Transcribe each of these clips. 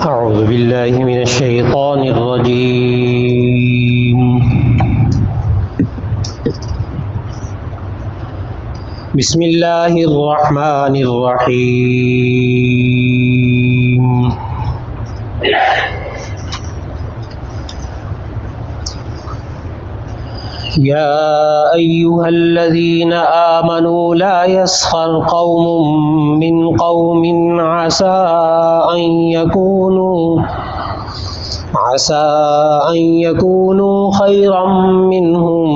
أعوذ بالله من الشيطان الرجيم. بسم الله الرحمن الرحيم. يا أيها الذين آمنوا لا يسخر قوم من قوم عسى أن يكونوا خيرا منهم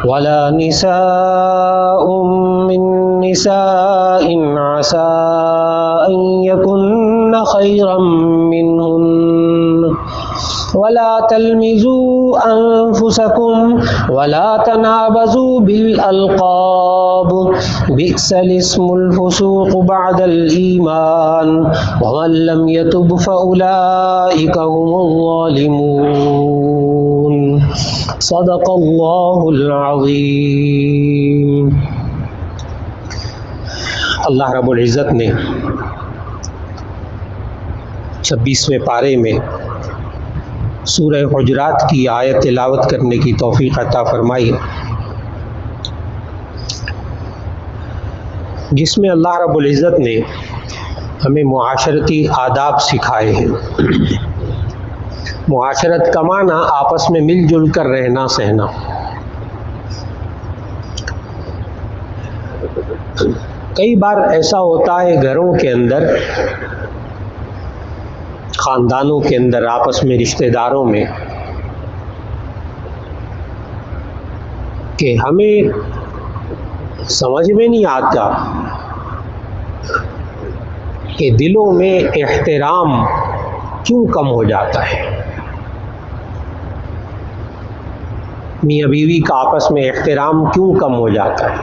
ولا نساء من نساء عسى أن يكن خيرا منهن ولا تلمزوا أنفسكم ولا تنابزوا بالألقاب بئس الاسم الفسوق بعد الإيمان ومن لم يتب فأولئك هم الظالمون. صدق اللہ العظیم. اللہ رب العزت نے 26ویں پارے میں سورہ حجرات کی آیت تلاوت کرنے کی توفیق عطا فرمائی، جس میں اللہ رب العزت نے ہمیں معاشرتی آداب سکھائے ہیں. معاشرت کا معنی آپس میں مل جل کر رہنا سہنا. کئی بار ایسا ہوتا ہے گھروں کے اندر، خاندانوں کے اندر، آپس میں رشتہ داروں میں، کہ ہمیں سمجھ میں نہیں آتا کہ دلوں میں احترام کیوں کم ہو جاتا ہے. میاں بیوی کا آپس میں احترام کیوں کم ہو جاتا ہے.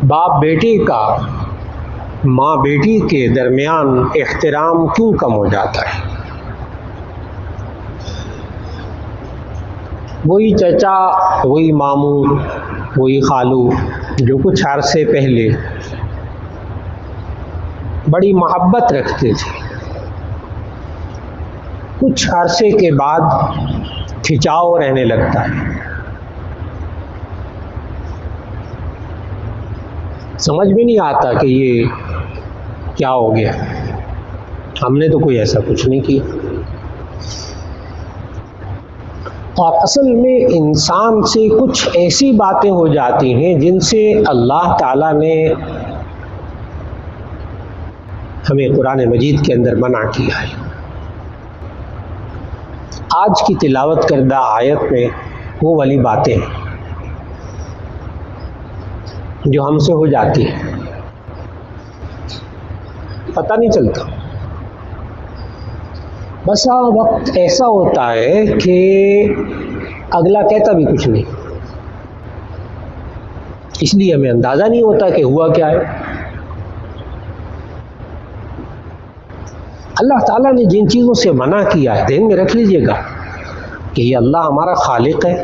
باپ بیٹے کا، ماں بیٹی کے درمیان احترام کیوں کم ہو جاتا ہے. وہی چچا، وہی ماموں، وہی خالو جو کچھ عرصے پہلے بڑی محبت رکھتے تھے، کچھ عرصے کے بعد کھچاؤ رہنے لگتا ہے. سمجھ میں نہیں آتا کہ یہ کیا ہو گیا. ہم نے تو کوئی ایسا کچھ نہیں کیا. اور اصل میں انسان سے کچھ ایسی باتیں ہو جاتی ہیں جن سے اللہ تعالیٰ نے ہمیں قرآن مجید کے اندر منع کیا ہے. آج کی تلاوت کردہ آیت میں وہ والی باتیں ہیں جو ہم سے ہو جاتی ہیں، پتہ نہیں چلتا. بسا وقت ایسا ہوتا ہے کہ اگلا کہتا بھی کچھ نہیں، اس لیے ہمیں اندازہ نہیں ہوتا کہ ہوا کیا ہے. اللہ تعالیٰ نے جن چیزوں سے منع کیا ہے ذہن میں رکھ لیجئے گا کہ یہ اللہ ہمارا خالق ہے.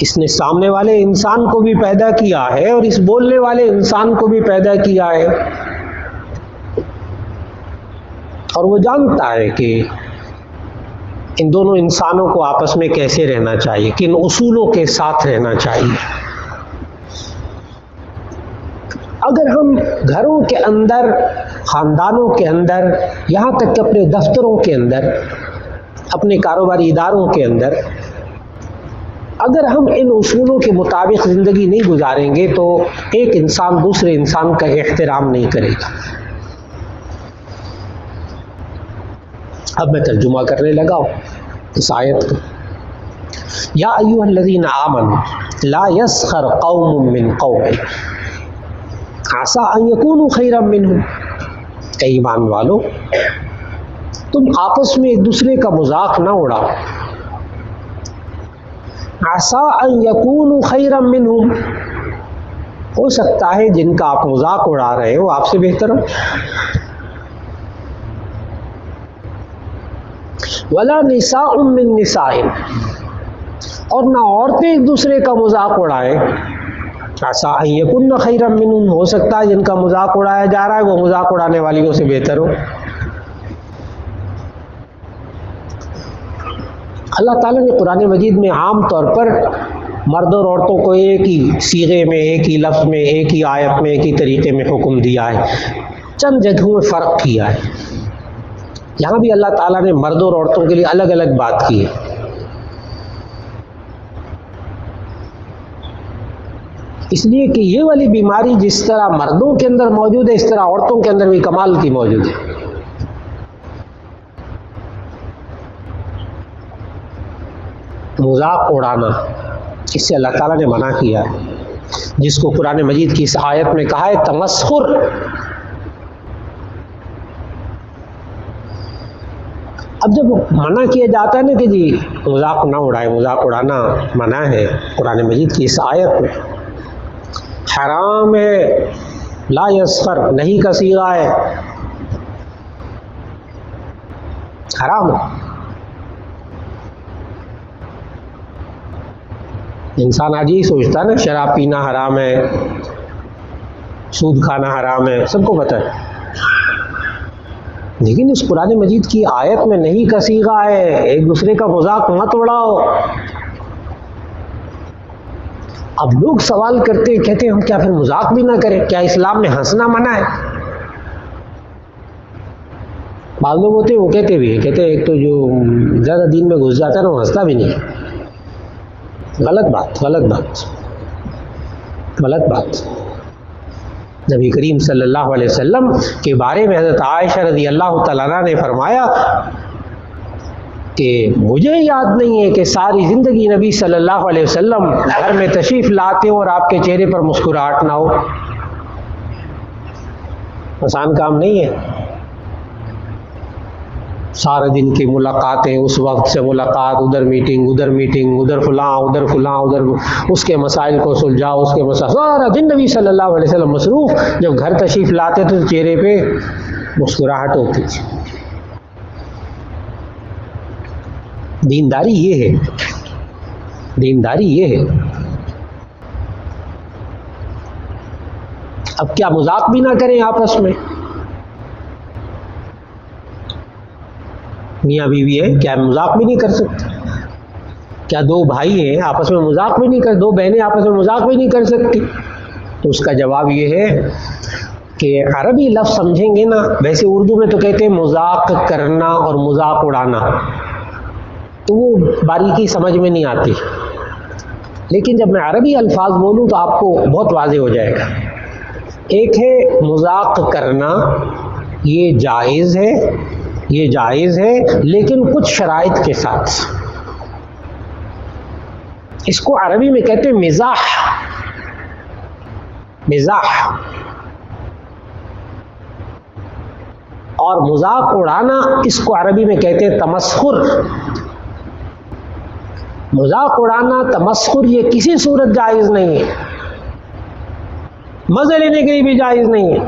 اس نے سامنے والے انسان کو بھی پیدا کیا ہے اور اس بولنے والے انسان کو بھی پیدا کیا ہے، اور وہ جانتا ہے کہ ان دونوں انسانوں کو آپس میں کیسے رہنا چاہیے، کن اصولوں کے ساتھ رہنا چاہیے. اگر ہم گھروں کے اندر، خاندانوں کے اندر، یہاں تک کہ اپنے دفتروں کے اندر، اپنے کاروباری اداروں کے اندر اگر ہم ان اصولوں کے مطابق زندگی نہیں گزاریں گے تو ایک انسان دوسرے انسان کا احترام نہیں کرے گا. اب میں ترجمہ کرنے لگا ہوں اس آیت کو. یا ایھا الذین آمنوا لا یسخر قوم من قوم عسى ان يكونوا خیرا منهم. اے ایمان والو، تم آپس میں ایک دوسرے کا مذاق نہ اڑاؤ. عسى ان يكونوا خیرا منهم، ہو سکتا ہے جن کا آپ مذاق اڑا رہے ہو آپ سے بہتر ہو. ولا نساء من نساء، اور نہ عورتیں ایک دوسرے کا مذاق اڑائیں. عسیٰ ان یکن خیرا منہن، ہو سکتا ہے جن کا مذاق اڑایا جا رہا ہے وہ مذاق اڑانے والیوں سے بہتر ہو۔ اللہ تعالیٰ نے قرآن مجید میں عام طور پر مرد اور عورتوں کو ایک ہی صیغے میں، ایک ہی لفظ میں، ایک ہی آیت میں، ایک ہی طریقے میں حکم دیا ہے، چند جگہوں میں فرق کیا ہے۔ یہاں بھی اللہ تعالیٰ نے مردوں اور عورتوں کے لیے الگ الگ بات کی ہے۔ اس لیے کہ یہ والی بیماری جس طرح مردوں کے اندر موجود ہے، اس طرح عورتوں کے اندر بھی کمال کی موجود ہے۔ مذاق اڑانا، اس سے اللہ تعالیٰ نے منع کیا ہے، جس کو قرآن مجید کی اس آیت میں کہا ہے تمسخر۔ اب جب منع کیا جاتا ہے نا کہ جی مذاق نہ اڑائے، مذاق اڑانا منع ہے قرآن مجید کی اس آیت میں، حرام ہے، لا یسخر نہیں کا صیغہ ہے، حرام ہے۔ انسان آج یہی سوچتا ہے نا شراب پینا حرام ہے، سود کھانا حرام ہے، سب کو پتہ ہے، لیکن اس قرآن مجید کی آیت میں نہیں کا صیغہ ہے، ایک دوسرے کا مذاق مت اڑاؤ۔ اب لوگ سوال کرتے ہیں، کہتے ہیں ہم کیا پھر مذاق بھی نہ کریں؟ کیا اسلام میں ہنسنا منع ہے؟ بعض لوگ ہوتے ہیں وہ کہتے بھی ہیں، کہتے ہیں ایک تو جو زیادہ دین میں گھس جاتا ہے نا وہ ہنستا بھی نہیں ہے۔ غلط بات، غلط بات، غلط بات۔ نبی کریم صلی اللہ علیہ وسلم کے بارے میں حضرت عائشہ رضی اللہ تعالیٰ عنہا نے فرمایا کہ مجھے یاد نہیں ہے کہ ساری زندگی نبی صلی اللہ علیہ وسلم گھر میں تشریف لاتے ہوں اور آپ کے چہرے پر مسکراہٹ نہ ہو۔ آسان کام نہیں ہے، سارے دن کی ملاقاتیں، اس وقت سے ملاقات، ادھر میٹنگ، ادھر میٹنگ، ادھر فلاں، ادھر فلاں، ادھر اس کے مسائل کو سلجھاؤ، اس کے مسائل، سارا دن نبی صلی اللہ علیہ وسلم مصروف۔ جب گھر تشریف لاتے تو چہرے پہ مسکراہٹ ہوتی تھی۔ دینداری یہ ہے، دینداری یہ ہے۔ اب کیا مذاق بھی نہ کریں آپس میں؟ میاں بیوی ہے، کیا مذاق بھی نہیں کر سکتے؟ کیا دو بھائی ہیں آپس میں مذاق بھی نہیں کر، دو بہنیں آپس میں مذاق بھی نہیں کر سکتی؟ تو اس کا جواب یہ ہے کہ عربی لفظ سمجھیں گے نا، ویسے اردو میں تو کہتے ہیں مذاق کرنا اور مذاق اڑانا، تو وہ باریکی سمجھ میں نہیں آتی، لیکن جب میں عربی الفاظ بولوں تو آپ کو بہت واضح ہو جائے گا۔ ایک ہے مذاق کرنا، یہ جائز ہے، یہ جائز ہے، لیکن کچھ شرائط کے ساتھ۔ اس کو عربی میں کہتے ہیں مزاح، مزاح۔ اور مذاق اڑانا اس کو عربی میں کہتے ہیں تمسخر۔ مذاق اڑانا، تمسخر، یہ کسی صورت جائز نہیں ہے، مزے لینے کے لیے بھی جائز نہیں ہے۔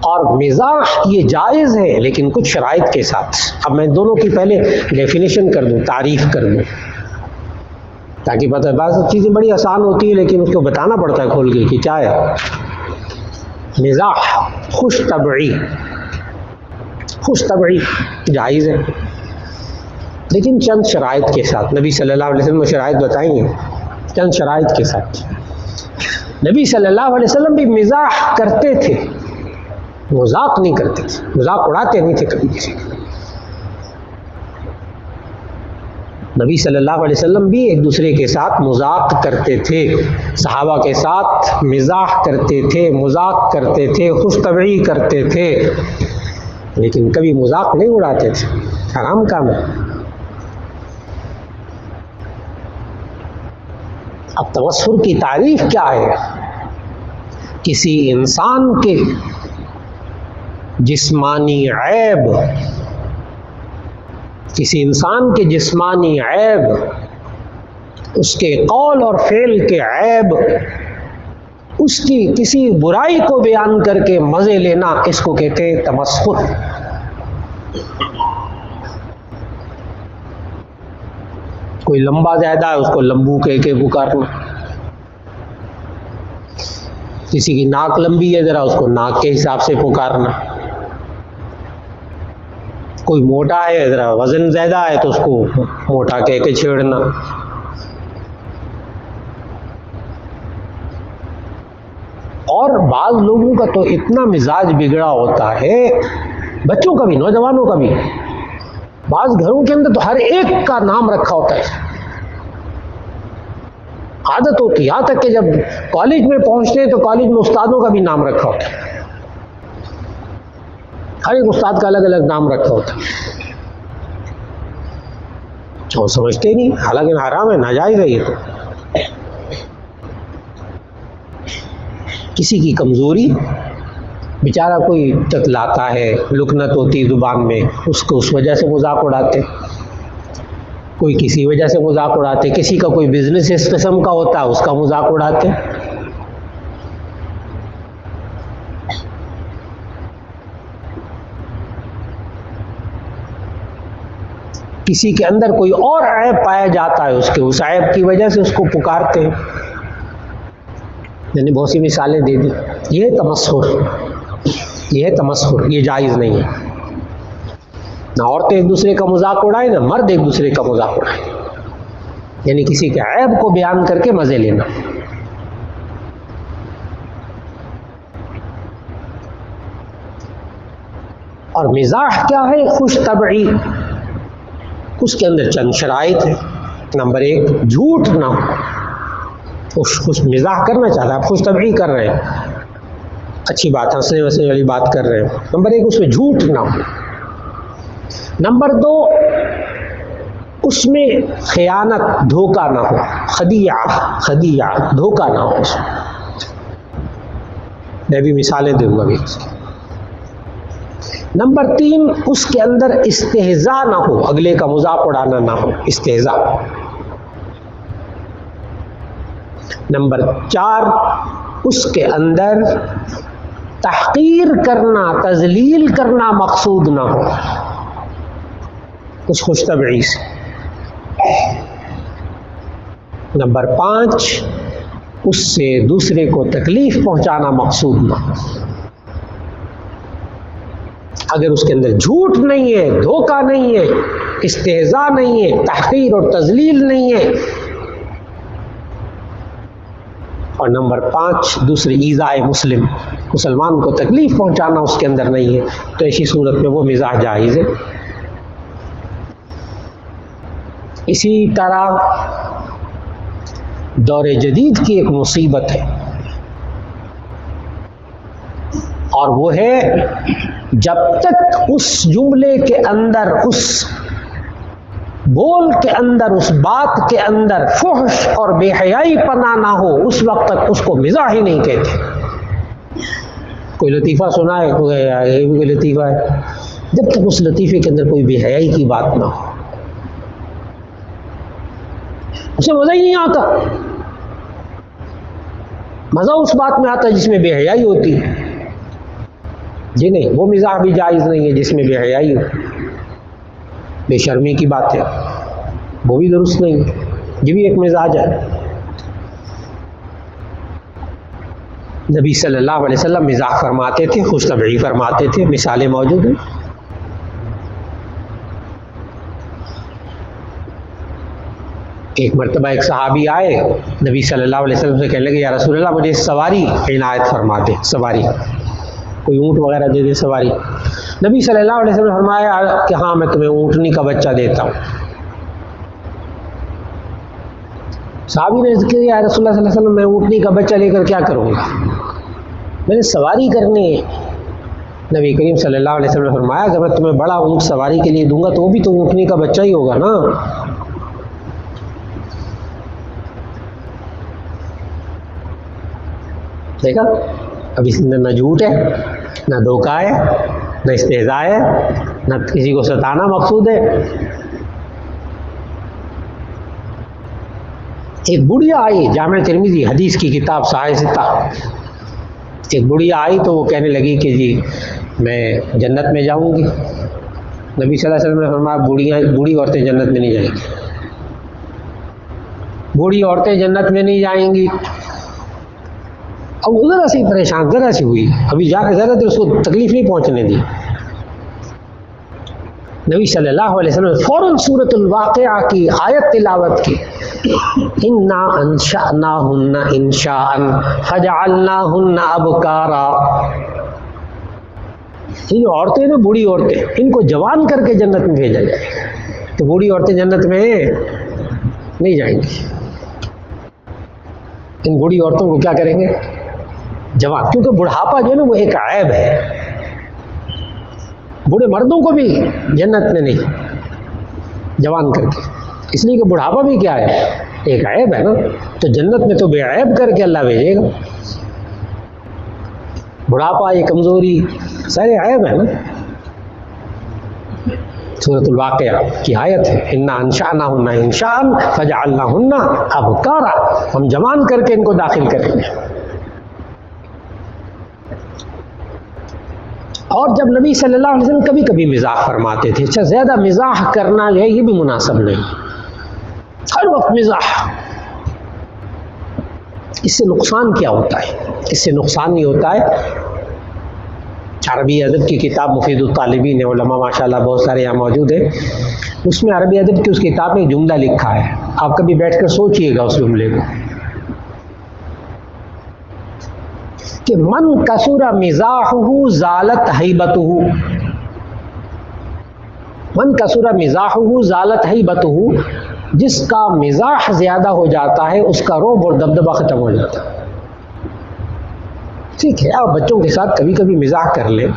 اور مزاح یہ جائز ہے لیکن کچھ شرائط کے ساتھ۔ اب میں دونوں کی پہلے ڈیفینیشن کر دوں، تعریف کر دوں، تاکہ پتہ، بعض چیزیں بڑی آسان ہوتی ہیں لیکن اس کو بتانا پڑتا ہے کھول کے کہ کیا ہے۔ مزاح خوش طبعی، خوش طبعی جائز ہے لیکن چند شرائط کے ساتھ۔ نبی صلی اللہ علیہ وسلم نے شرائط بتائی ہیں، چند شرائط کے ساتھ۔ نبی صلی اللہ علیہ وسلم بھی مزاح کرتے تھے، مذاق نہیں کرتے تھے، مذاق اڑاتے نہیں تھے کبھی کسی کا۔ نبی صلی اللہ علیہ وسلم بھی ایک دوسرے کے ساتھ مذاق کرتے تھے، صحابہ کے ساتھ مزاح کرتے تھے، مذاق کرتے تھے، خوش طبعی کرتے تھے، لیکن کبھی مذاق نہیں اڑاتے تھے، حرام کام ہے۔ اب تمسخر کی تعریف کیا ہے؟ کسی انسان کے جسمانی عیب، کسی انسان کے جسمانی عیب، اس کے قول اور فعل کے عیب، اس کی کسی برائی کو بیان کر کے مزے لینا، اس کو کہتے ہیں تمسخر۔ کوئی لمبا زیادہ ہے اس کو لمبو کہہ کے پکارنا، کسی کی ناک لمبی ہے ذرا اس کو ناک کے حساب سے پکارنا، کوئی موٹا ہے ذرا وزن زیادہ ہے تو اس کو موٹا کہہ کے چھیڑنا۔ اور بعض لوگوں کا تو اتنا مزاج بگڑا ہوتا ہے، بچوں کا بھی نوجوانوں کا بھی، بعض گھروں کے اندر تو ہر ایک کا نام رکھا ہوتا ہے، عادت ہوتی ہے، یہاں تک کہ جب کالج میں پہنچتے ہیں تو کالج میں استادوں کا بھی نام رکھا ہوتا ہے، ہر ایک استاد کا الگ الگ نام رکھا ہوتا ہے، وہ سمجھتے نہیں، حالانکہ حرام ہے، ناجائز ہے یہ تو۔ کسی کی کمزوری، بیچارہ کوئی چتلاتا ہے، لکنت ہوتی زبان میں، اس کو اس وجہ سے مذاق اڑاتے، کوئی کسی وجہ سے مذاق اڑاتے، کسی کا کوئی بزنس اس قسم کا ہوتا ہے اس کا مذاق اڑاتے۔ کسی کے اندر کوئی اور عیب پایا جاتا ہے، اس عیب کی وجہ سے اس کو پکارتے ہیں۔ میں نے بہت سی مثالیں دے دی۔ یہ تمسخر، یہ جائز نہیں ہے، نہ عورتیں ایک دوسرے کا مذاق اڑائیں، نہ مرد ایک دوسرے کا مذاق اڑائیں، یعنی کسی کے عیب کو بیان کر کے مزے لینا۔ اور مزاح کیا ہے؟ خوش طبعی، اس کے اندر چند شرائط ہیں۔ نمبر 1، جھوٹ نہ ہو، خوش مزاح کرنا چاہتا ہے، آپ خوش طبعی کر رہے ہیں، اچھی بات، ہنسنے وسنے والی بات کر رہے ہیں، نمبر 1 اس میں جھوٹ نہ ہو۔ نمبر 2، اس میں خیانت، دھوکہ نہ ہو، خدیعہ، دھوکہ نہ ہو اس میں۔ میں بھی مثالیں دوں گا بھی اس کی۔ نمبر 3، اس کے اندر استہزاء نہ ہو، اگلے کا مذاق اڑانا نہ ہو، استہزاء۔ نمبر 4، اس کے اندر تحقیر کرنا، تذلیل کرنا مقصود نہ ہو، اس خوش طبعی سے۔ نمبر 5، اس سے دوسرے کو تکلیف پہنچانا مقصود نہ ہو۔ اگر اس کے اندر جھوٹ نہیں ہے، دھوکہ نہیں ہے، استہزاء نہیں ہے، تحقیر اور تذلیل نہیں ہے، اور نمبر 5 دوسری ایذاء مسلمان کو تکلیف پہنچانا اس کے اندر نہیں ہے، تو ایسی صورت میں وہ مزاح جائز ہے۔ اسی طرح دور جدید کی ایک مصیبت ہے، اور وہ ہے جب تک اس جملے کے اندر، اس بول کے اندر، اس بات کے اندر فحش اور بے حیائی پناہ نہ ہو، اس وقت تک اس کو مزاح ہی نہیں کہتے۔ کوئی لطیفہ سنا ہے، یہ بھی کوئی لطیفہ ہے، جب تک اس لطیفے کے اندر کوئی بے حیائی کی بات نہ ہو اسے مزہ ہی نہیں آتا۔ مزہ اس بات میں آتا ہے جس میں بے حیائی ہوتی ہے، جی نہیں، وہ مزاح بھی جائز نہیں ہے جس میں بے حیائی ہو، بے شرمی کی بات ہے، وہ بھی درست نہیں، یہ بھی ایک مزاج ہے۔ نبی صلی اللہ علیہ وسلم مزاح فرماتے تھے، خوش طبعی فرماتے تھے، مثالیں موجود ہیں۔ ایک مرتبہ ایک صحابی آئے نبی صلی اللہ علیہ وسلم سے، کہنے لگے یا رسول اللہ مجھے سواری عنایت فرما دے، سواری، کوئی اونٹ وغیرہ دے دے سواری۔ نبی صلی اللہ علیہ وسلم نے فرمایا کہ ہاں میں تمہیں اونٹنی کا بچہ دیتا ہوں۔ صحابی نے ذکر کیا یا رسول اللہ صلی اللہ علیہ وسلم میں اونٹنی کا بچہ لے کر کیا کروں گا، میں نے سواری کرنی ہے۔ نبی کریم صلی اللہ علیہ وسلم نے فرمایا اگر میں تمہیں بڑا اونٹ سواری کے لیے دوں گا تو وہ بھی تو اونٹنی کا بچہ ہی ہوگا نا۔ دیکھا، اب اس میں نہ جھوٹ ہے، نہ دھوکہ ہے، نہ استہزاء ہے، نہ کسی کو ستانا مقصود ہے۔ ایک بڑھیا آئی، جامع ترمذی حدیث کی کتاب صحیح ستہ، ایک بڑھیا آئی تو وہ کہنے لگی کہ جی میں جنت میں جاؤں گی۔ نبی صلی اللہ علیہ وسلم نے فرمایا بوڑھی عورتیں جنت میں نہیں جائیں گی۔ بوڑھی عورتیں جنت میں نہیں جائیں گی. اب ذرا سی پریشان ذرا سی ہوئی, ابھی جا کے ذرا دیر اس کو تکلیف نہیں پہنچنے دی. نبی صلی اللہ علیہ وسلم نے فوراً سورۃ الواقعہ کی آیت تلاوت کی, انا انشأناہن انشاء فجعلناہن ابکارا. یہ جو عورتیں نا, بوڑھی عورتیں, ان کو جوان کر کے جنت میں بھیجا جائے. تو بوڑھی عورتیں جنت میں نہیں جائیں گی. ان بوڑھی عورتوں کو کیا کریں گے؟ جوان. کیونکہ بڑھاپا جو ہے نا وہ ایک عیب ہے. بوڑھے مردوں کو بھی جنت میں نہیں جوان کر کے, اس لیے کہ بڑھاپا بھی کیا ہے؟ ایک عیب ہے نا. تو جنت میں تو بے عیب کر کے اللہ بھیجے گا. بڑھاپا, یہ کمزوری سارے عیب ہے نا. سورۃ الواقعہ کی آیت ہے, انا انشأناہن انشاء فجعلناہن ابکارا. ہم جوان کر کے ان کو داخل کریں گے. اور جب نبی صلی اللہ علیہ وسلم کبھی کبھی مزاح فرماتے تھے. اچھا, زیادہ مزاح کرنا جو ہے یہ بھی مناسب نہیں, ہر وقت مزاح. اس سے نقصان کیا ہوتا ہے؟ اس سے نقصان یہ ہوتا ہے, عربی ادب کی کتاب مفید الطالبین ہے, علماء ماشاءاللہ بہت سارے یہاں موجود ہیں. اس میں عربی ادب کی اس کتاب میں ایک جملہ لکھا ہے, آپ کبھی بیٹھ کر سوچئے گا اس جملے کو, کہ من کثر مزاحہ زالت ہیبتہ. من کثر مزاحہ زالت ہیبتہ, جس کا مزاح زیادہ ہو جاتا ہے اس کا رعب اور دبدبہ ختم ہو جاتا ہے. ٹھیک ہے, آپ بچوں کے ساتھ کبھی کبھی مزاح کر لیں,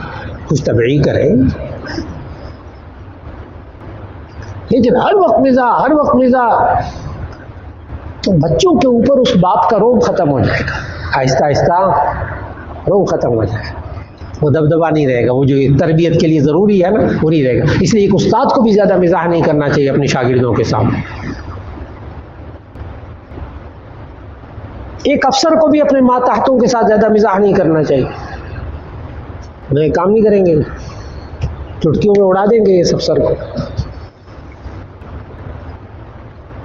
کچھ طبعی کریں, لیکن ہر وقت مزاح تو بچوں کے اوپر اس بات کا رعب ختم ہو جائے گا. آہستہ آہستہ رعب ختم ہو جائے گا, وہ دبدبہ نہیں رہے گا, وہ جو تربیت کے لیے ضروری ہے نا وہ نہیں رہے گا. اس لیے ایک استاد کو بھی زیادہ مزاح نہیں کرنا چاہیے اپنے شاگردوں کے سامنے. ایک افسر کو بھی اپنے ماتحتوں کے ساتھ زیادہ مزاح نہیں کرنا چاہیے. نئے کام نہیں کریں گے, چٹکیوں میں اڑا دیں گے اس افسر کو.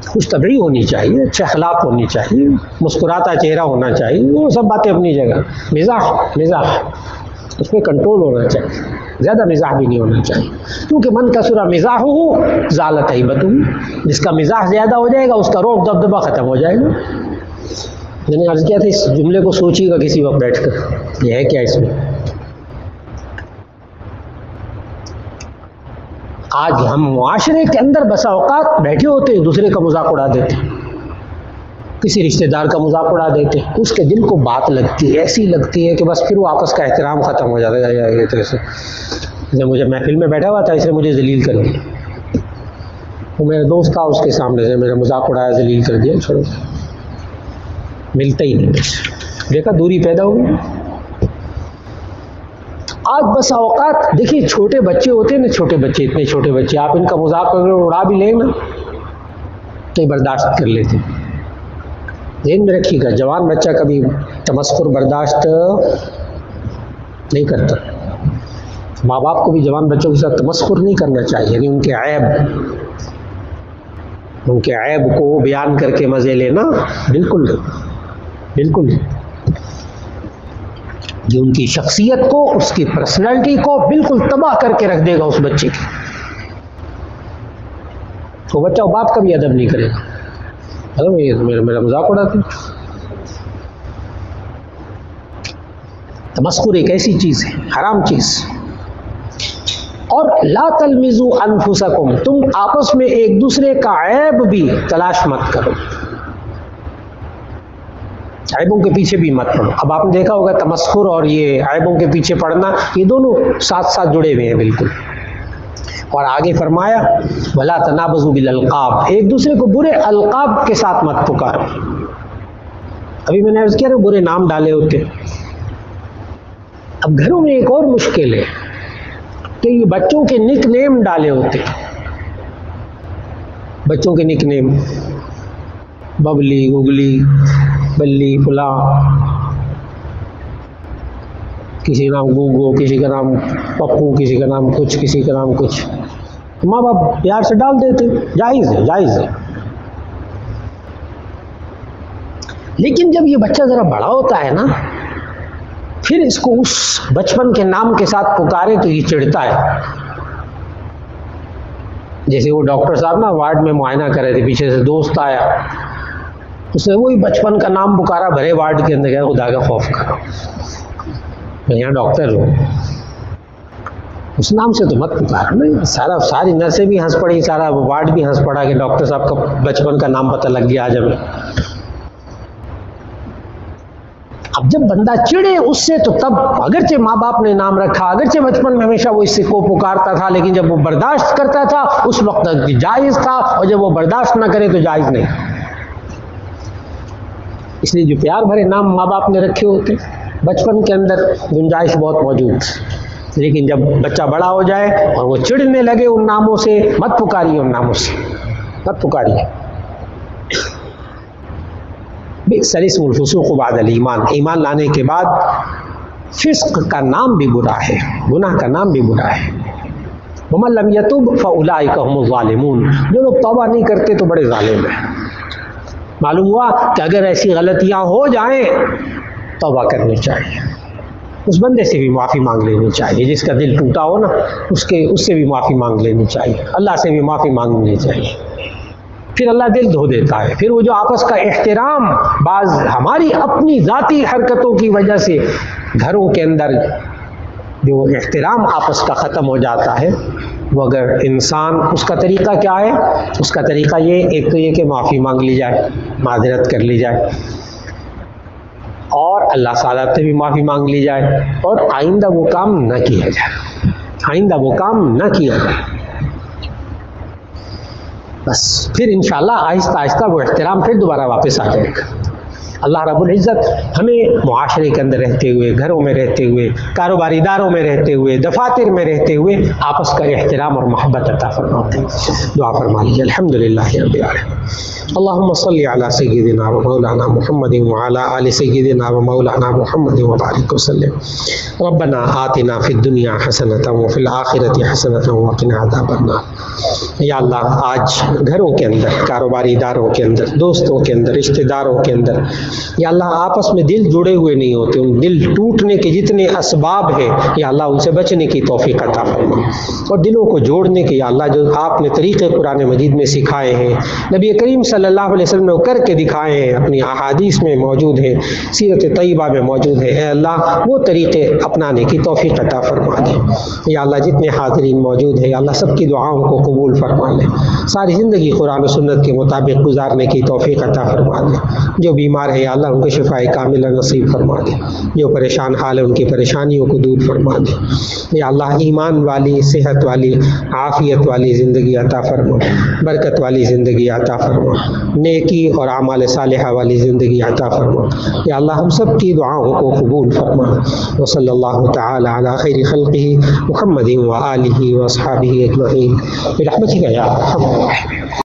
خوش طبعی ہونی چاہیے, اچھے اخلاق ہونی چاہیے, مسکراتا چہرہ ہونا چاہیے, وہ سب باتیں اپنی جگہ. مزاح اس میں کنٹرول ہونا چاہیے, زیادہ مزاح بھی نہیں ہونا چاہیے. کیونکہ من کثر مزاحہ زالت ہیبتہ, جس کا مزاح زیادہ ہو جائے گا اس کا رعب دبدبہ ختم ہو جائے گا. میں نے عرض کیا تھا, اس جملے کو سوچیے گا کسی وقت بیٹھ کر, یہ ہے کیا اس میں. آج ہم معاشرے کے اندر بسا اوقات بیٹھے ہوتے ہیں, دوسرے کا مذاق اڑا دیتے, کسی رشتہ دار کا مذاق اڑا دیتے, اس کے دل کو بات لگتی ہے, ایسی لگتی ہے کہ بس پھر وہ آپس کا احترام ختم ہو جاتا ہے. طرح سے مجھے محفل میں بیٹھا ہوا تھا, اس نے مجھے ذلیل کر دیا. وہ میرا دوست تھا, اس کے سامنے سے میرا مذاق اڑایا, ذلیل کر دیا. چھوڑو, ملتا ہی نہیں. دیکھا دوری پیدا ہوئی. آج بس اوقات دیکھیے, چھوٹے بچے ہوتے ہیں نا, چھوٹے بچے, اتنے چھوٹے بچے, آپ ان کا مذاق اگر اڑا بھی لیں نا تو یہ برداشت کر لیتے. ذہن میں رکھیے گا, جوان بچہ کبھی تمسخر برداشت نہیں کرتا. ماں باپ کو بھی جوان بچوں کے ساتھ تمسخر نہیں کرنا چاہیے, یعنی ان کے عیب کو بیان کر کے مزے لینا بالکل نہیں. جو ان کی شخصیت کو, اس کی پرسنالٹی کو بالکل تباہ کر کے رکھ دے گا اس بچے کی. وہ بچہ باپ کا بھی ادب نہیں کرے گا, میرا مذاق اڑاتے. تمسخر ایک ایسی چیز ہے, حرام چیز. اور لا تلمزوا انفسکم, تم آپس میں ایک دوسرے کا عیب بھی تلاش مت کرو, عیبوں کے پیچھے بھی مت پڑو. اب آپ نے دیکھا ہوگا تمسخر اور یہ عیبوں کے پیچھے پڑنا, یہ دونوں ساتھ ساتھ جڑے ہوئے ہیں بالکل. اور آگے فرمایا وَلَا تَنَابَزُوا بِالْأَلْقَابِ, ایک دوسرے کو برے القاب کے ساتھ مت پکارو. ابھی میں نے عرض کیا برے نام ڈالے ہوتے. اب گھروں میں ایک اور مشکل ہے کہ یہ بچوں کے نک نیم ڈالے ہوتے. بچوں کے نک نیم, ببلی, گگلی, بلی, فلاں, کسی کا نام گوگو, کسی کا نام پپو, کسی کا نام کچھ, کسی کا نام کچھ. ماں باپ پیار سے ڈال دیتے, جائز ہے. لیکن جب یہ بچہ ذرا بڑا ہوتا ہے نا، پھر اس کو اس بچپن کے نام کے ساتھ پکارے تو یہ چڑھتا ہے. جیسے وہ ڈاکٹر صاحب نا وارڈ میں معائنہ کر رہے تھے، پیچھے سے دوست آیا، اس نے وہی بچپن کا نام پکارا، بھرے وارڈ کے اندر گیا، خدا کا خوف کرو، میں یہاں ڈاکٹر ہوں، اس نام سے تو مت پکارا. نہیں، ساری نرسیں بھی ہنس پڑی، سارا وارڈ بھی ہنس پڑا کہ ڈاکٹر صاحب کا بچپن کا نام پتہ لگ گیا آج ہمیں. اب جب بندہ چڑے اس سے تو تب اگرچہ ماں باپ نے نام رکھا، اگرچہ بچپن میں ہمیشہ وہ اس سے کو پکارتا تھا، لیکن جب وہ برداشت کرتا تھا اس وقت جائز تھا، اور جب وہ برداشت نہ کرے تو جائز نہیں. اس لیے جو پیار بھرے نام ماں باپ نے رکھے ہوتے بچپن کے اندر گنجائش بہت موجود، لیکن جب بچہ بڑا ہو جائے اور وہ چڑھنے لگے ان ناموں سے، مت پکاریے، ان ناموں سے مت پکاریے. بئس الاسم الفسوق بعد الایمان، ایمان لانے کے بعد فسق کا نام بھی برا ہے، گناہ کا نام بھی برا ہے. ومن لم یتب فاولئک هم الظالمون، جو لوگ توبہ نہیں کرتے تو بڑے ظالم ہیں. معلوم ہوا کہ اگر ایسی غلطیاں ہو جائیں توبہ کرنی چاہیے، اس بندے سے بھی معافی مانگ لینی چاہیے، جس کا دل ٹوٹا ہو نا اس سے بھی معافی مانگ لینی چاہیے، اللہ سے بھی معافی مانگنی چاہیے. پھر اللہ دل دھو دیتا ہے. پھر وہ جو آپس کا احترام، بعض ہماری اپنی ذاتی حرکتوں کی وجہ سے گھروں کے اندر جو احترام آپس کا ختم ہو جاتا ہے، وہ اگر انسان، اس کا طریقہ کیا ہے؟ اس کا طریقہ ایک تو یہ کہ معافی مانگ لی جائے، معذرت کر لی جائے، اور اللہ تعالیٰ سے بھی معافی مانگ لی جائے، اور آئندہ وہ کام نہ کیا جائے، آئندہ وہ کام نہ کیا جائے. بس پھر انشاءاللہ آہستہ آہستہ وہ احترام پھر دوبارہ واپس آ جائے گا. اللہ رب العزت ہمیں معاشرے کے اندر رہتے ہوئے، گھروں میں رہتے ہوئے، کاروباری اداروں میں رہتے ہوئے، دفاتر میں رہتے ہوئے آپس کا احترام اور محبت عطا فرماتے ہیں. دعا فرما لیجیے. الحمدللہ رب العالمین. اللہم صلی علی سیدنا و مولانا محمد وعلی آل سیدنا و مولانا محمد وبارک وسلم. ربنا آتنا فی الدنیا حسنۃ وفی الآخرۃ حسنۃ وقنا عذاب النار. یا اللہ آج گھروں کے اندر، کاروباری اداروں کے اندر، دوستوں کے اندر، رشتہ داروں کے اندر، یا اللہ آپس میں دل جڑے ہوئے نہیں ہوتے، ان دل ٹوٹنے کے جتنے اسباب ہیں یا اللہ ان سے بچنے کی توفیق عطا فرما، اور دلوں کو جوڑنے کے یا اللہ جو آپ نے طریقے قرآن مجید میں سکھائے ہیں، نبی کریم صلی اللہ علیہ وسلم نے کر کے دکھائے ہیں، اپنی احادیث میں موجود ہیں، سیرت طیبہ میں موجود ہے، اے اللہ وہ طریقے اپنانے کی توفیق عطا فرما دے. یا اللہ جتنے حاضرین موجود ہیں یا اللہ سب کی دعاؤں کو قبول فرما لے، ساری زندگی قرآن و سنت کے مطابق گزارنے کی توفیق عطا فرما دے. جو بیمار ہے یا اللہ ان کو شفاء کاملہ نصیب فرما دے، جو پریشان حال ہے ان کی پریشانیوں کو دور فرما دے. یا اللہ ایمان والی، صحت والی، عافیت والی زندگی عطا فرما، برکت والی زندگی عطا فرما، نیکی اور اعمال صالحہ والی زندگی عطا فرما. یا اللہ ہم سب کی دعاؤں کو قبول فرما. وصلی اللہ تعالی علی خیر خلقہ محمد و آلہ و اصحابہ اجمعین برحمتک یا ارحم الراحمین.